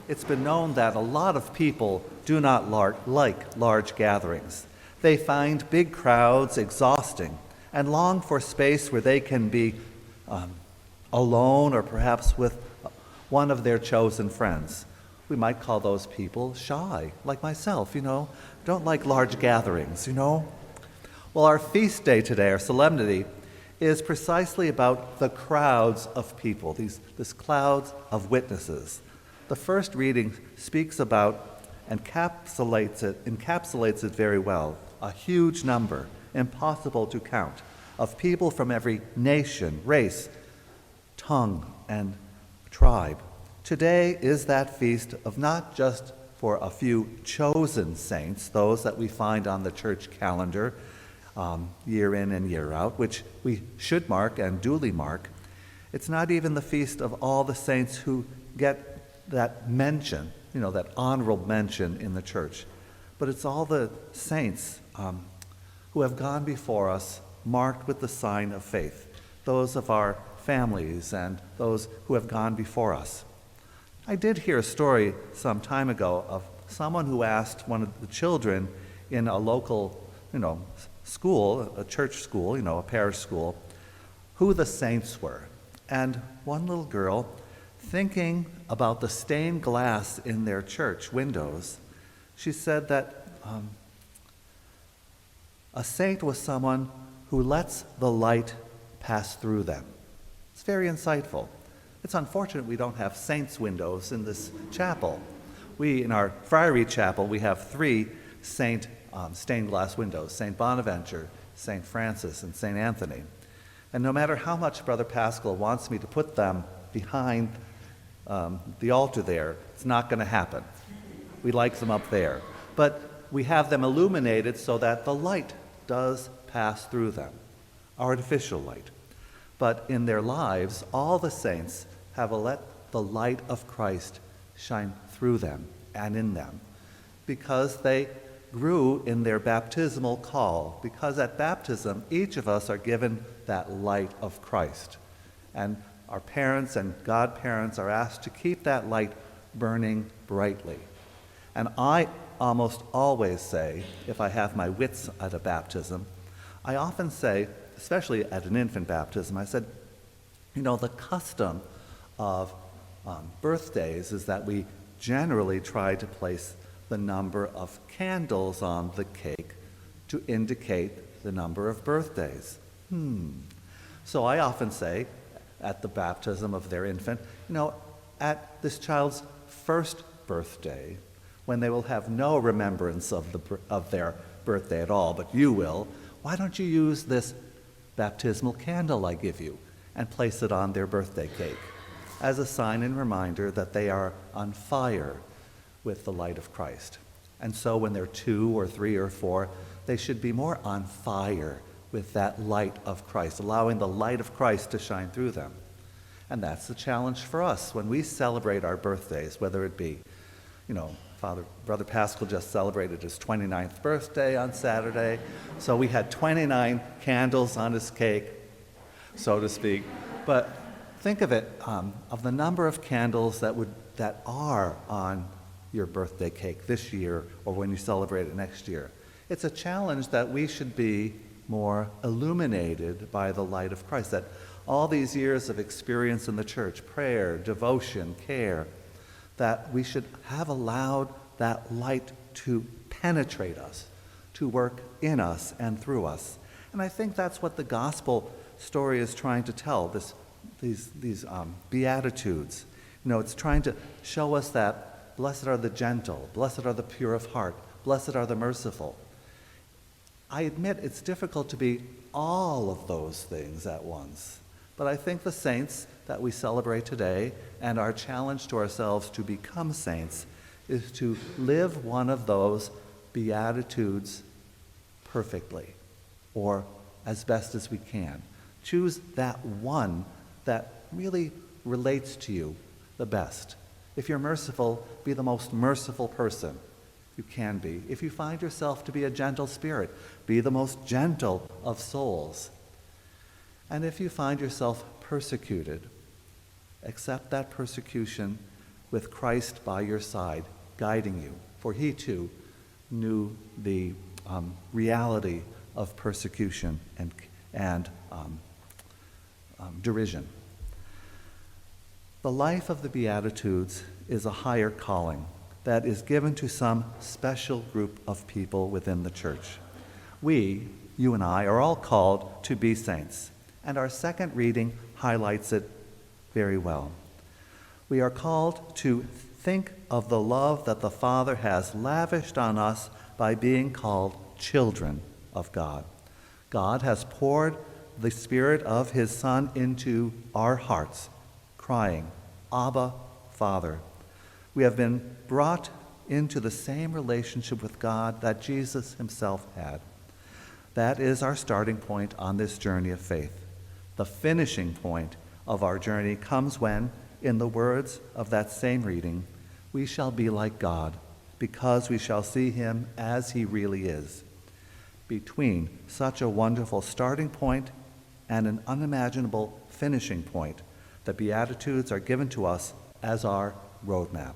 it's been known that a lot of people do not like large gatherings. They find big crowds exhausting and long for space where they can be alone or perhaps with one of their chosen friends. We might call those people shy, like myself, don't like large gatherings, Well, our feast day today, our solemnity, is precisely about the crowds of people, this clouds of witnesses. The first reading speaks about, encapsulates it very well, a huge number, impossible to count, of people from every nation, race, tongue, and tribe. Today is that feast of not just for a few chosen saints, those that we find on the church calendar, year in and year out, which we should mark and duly mark. It's not even the feast of all the saints who get that mention, that honorable mention in the church. But it's all the saints who have gone before us, marked with the sign of faith, those of our families and those who have gone before us. I did hear a story some time ago of someone who asked one of the children in a local, school, a church school, a parish school, who the saints were. And one little girl, thinking about the stained glass in their church windows, she said that a saint was someone who lets the light pass through them. It's very insightful. It's unfortunate we don't have saints' windows in this chapel. In our friary chapel, we have 3 saint stained glass windows, St. Bonaventure, St. Francis, and St. Anthony. And no matter how much Brother Pascal wants me to put them behind the altar there, it's not going to happen. We like them up there. But we have them illuminated so that the light does pass through them, artificial light. But in their lives, all the saints have let the light of Christ shine through them and in them, because they grew in their baptismal call, because at baptism, each of us are given that light of Christ. And our parents and godparents are asked to keep that light burning brightly. And I almost always say, if I have my wits at a baptism, I often say, especially at an infant baptism, I said, the custom of birthdays is that we generally try to place the number of candles on the cake to indicate the number of birthdays. So I often say, at the baptism of their infant, at this child's first birthday, when they will have no remembrance of their birthday at all, but you will, why don't you use this baptismal candle I give you and place it on their birthday cake as a sign and reminder that they are on fire with the light of Christ. And so when they're 2 or 3 or 4, they should be more on fire with that light of Christ, allowing the light of Christ to shine through them. And that's the challenge for us when we celebrate our birthdays, whether it be, Brother Pascal just celebrated his 29th birthday on Saturday, so we had 29 candles on his cake, so to speak. But think of it, of the number of candles that are on your birthday cake this year or when you celebrate it next year. It's a challenge that we should be more illuminated by the light of Christ, that all these years of experience in the church, prayer, devotion, care, that we should have allowed that light to penetrate us, to work in us and through us. And I think that's what the gospel story is trying to tell, these Beatitudes. It's trying to show us that blessed are the gentle, blessed are the pure of heart, blessed are the merciful. I admit it's difficult to be all of those things at once, but I think the saints that we celebrate today and our challenge to ourselves to become saints is to live one of those Beatitudes perfectly, or as best as we can. Choose that one that really relates to you the best. If you're merciful, be the most merciful person you can be. If you find yourself to be a gentle spirit, be the most gentle of souls. And if you find yourself persecuted, accept that persecution with Christ by your side, guiding you, for he too knew the reality of persecution and derision. The life of the Beatitudes is a higher calling that is given to some special group of people within the church. We, you and I, are all called to be saints, and our second reading highlights it very well. We are called to think of the love that the Father has lavished on us by being called children of God. God has poured the Spirit of his Son into our hearts, crying, Abba, Father. We have been brought into the same relationship with God that Jesus himself had. That is our starting point on this journey of faith. The finishing point of our journey comes when, in the words of that same reading, we shall be like God, because we shall see him as he really is. Between such a wonderful starting point and an unimaginable finishing point, the Beatitudes are given to us as our roadmap.